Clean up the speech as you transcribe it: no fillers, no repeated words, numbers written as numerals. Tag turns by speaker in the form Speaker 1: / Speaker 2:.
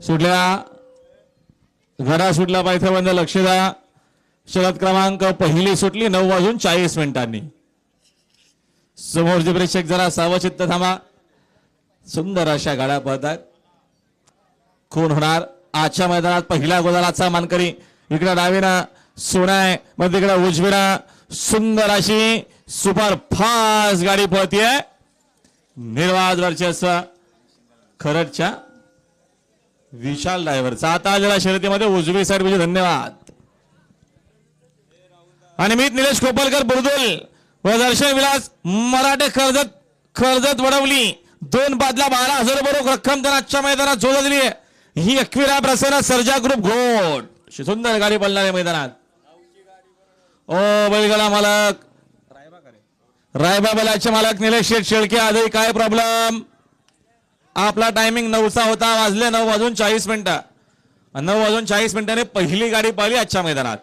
Speaker 1: सुटल्या घरा सुटला पाहिजे बंद लक्ष द्या. शरद क्रमांक पहिली सुटली 9:40 समोरचे प्रेक्षक जरा सावचित्त थांबा. सुंदर अशा गाड्या पळतात. खून होणार आजच्या मैदानात. पहिल्या गोलाचा मानकरी इकडे डावीना सोनाय मग तिकडे उजवीना सुंदर अशी सुपर फास्ट गाडी पळतीये. निर्वाद वर्चस्व खरडच्या विशाल ड्रायव्हरचा. आता आलेला शर्यतीमध्ये उजवी साईड म्हणजे धन्यवाद. आणि मी निलेश कोपलकर बुरदुल व दर्शन विलास मराठे कर्जत वडवली 2 बादला 12,000 रुपये रक्कम त्यांना आजच्या मैदानात जोडा दिली आहे. ही एकविरा प्रसन्न सर्जा ग्रुप घोड सुंदर गाडी पळणाऱ्या मैदानात. ओ बैलगाडा मालक रायबा बैलाचे मालक निलेश शेठ शेळके आजही काय प्रॉब्लेम. आपला टायमिंग 9चा होता. वाजले 9:40. 9:40 पहिली गाडी पळली आजच्या मैदानात.